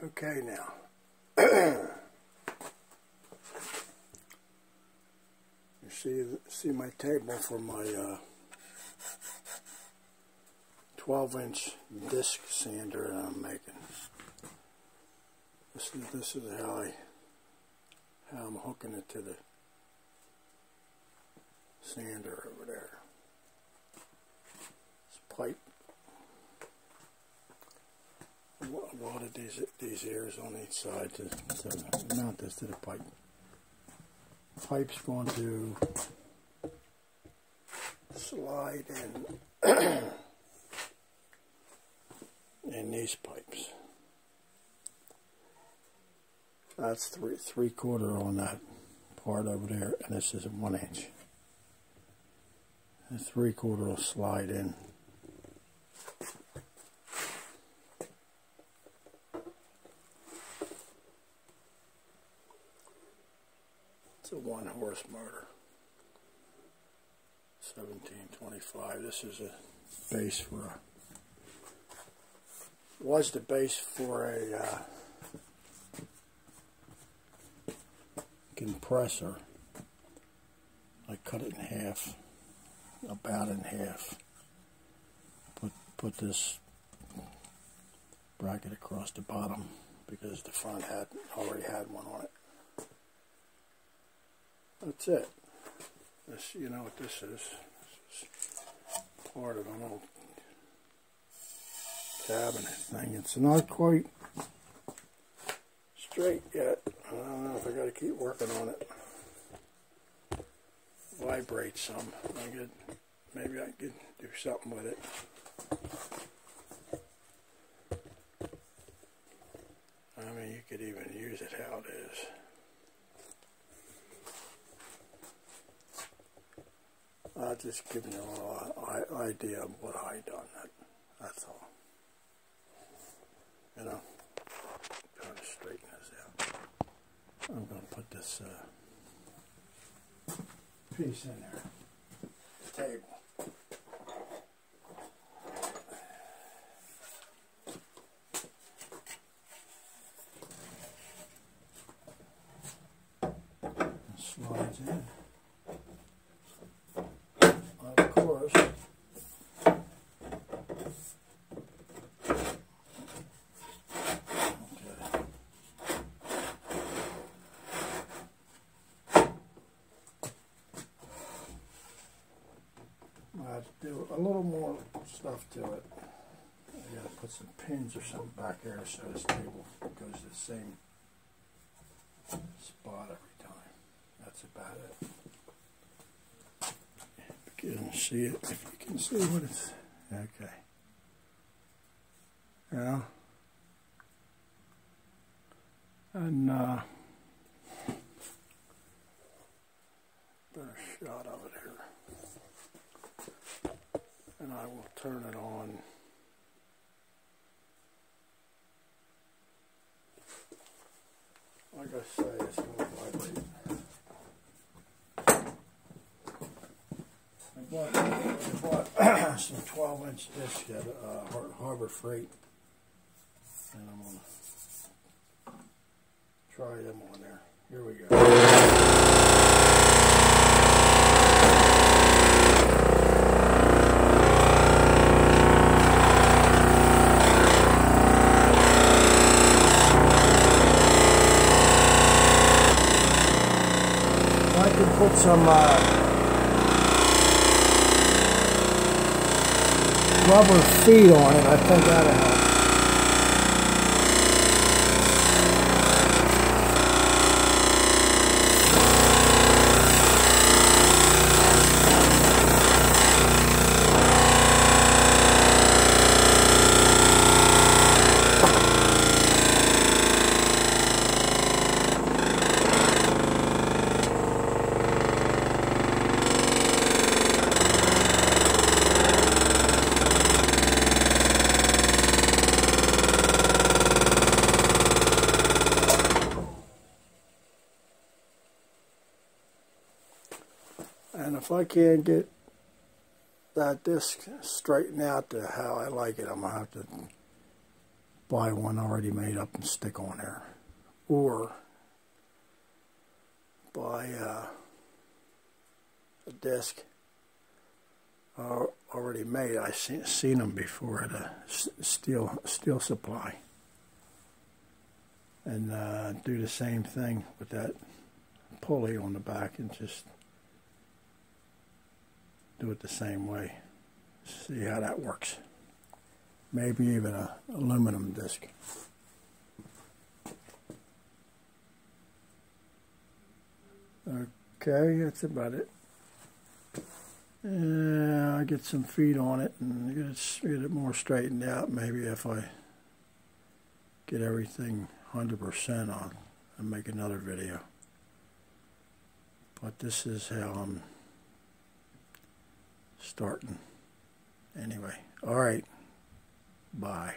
Okay, now you see my table for my 12-inch disc sander that I'm making. This is how I'm hooking it to the sander over there. It's pipe. A lot of these ears on each side to mount this to the pipe. Pipe's going to slide in these pipes. That's three-quarter on that part over there, and this is a 1 inch. The 3/4 will slide in. It's a 1-horse motor, 1725. This is a base for a, was the base for a compressor. I cut it in half, about in half. Put this bracket across the bottom because the front already had one on it. That's it. This, you know what this is. This is part of an old cabinet thing. It's not quite straight yet. I don't know if I got to keep working on it. Vibrate some. Maybe I could do something with it. I mean, you could even use it how it is. I'll just give you a little idea of what I done. That's all. You know, trying to straighten this out. I'm going to put this piece in there. The table. It slides in. Of course, I have to do a little more stuff to it. I got to put some pins or something back there so this table goes to the same spot every time. That's about it. If you can see it, if you can see what it's, okay. Yeah. And better shot of it here. And I will turn it on. Like I say, it's going to vibrate. I bought some 12-inch discs at Harbor Freight, and I'm going to try them on there. Here we go. I can put some rubber feet on it. I think that'll help. And if I can't get that disc straightened out to how I like it, I'm going to have to buy one already made up and stick on there, or buy a disc already made. I seen them before at a steel supply, and do the same thing with that pulley on the back and just do it the same way. See how that works. Maybe even an aluminum disc. Okay, that's about it. I get some feet on it and get it more straightened out. Maybe if I get everything 100% on and make another video. But this is how I'm starting. Anyway, all right. Bye.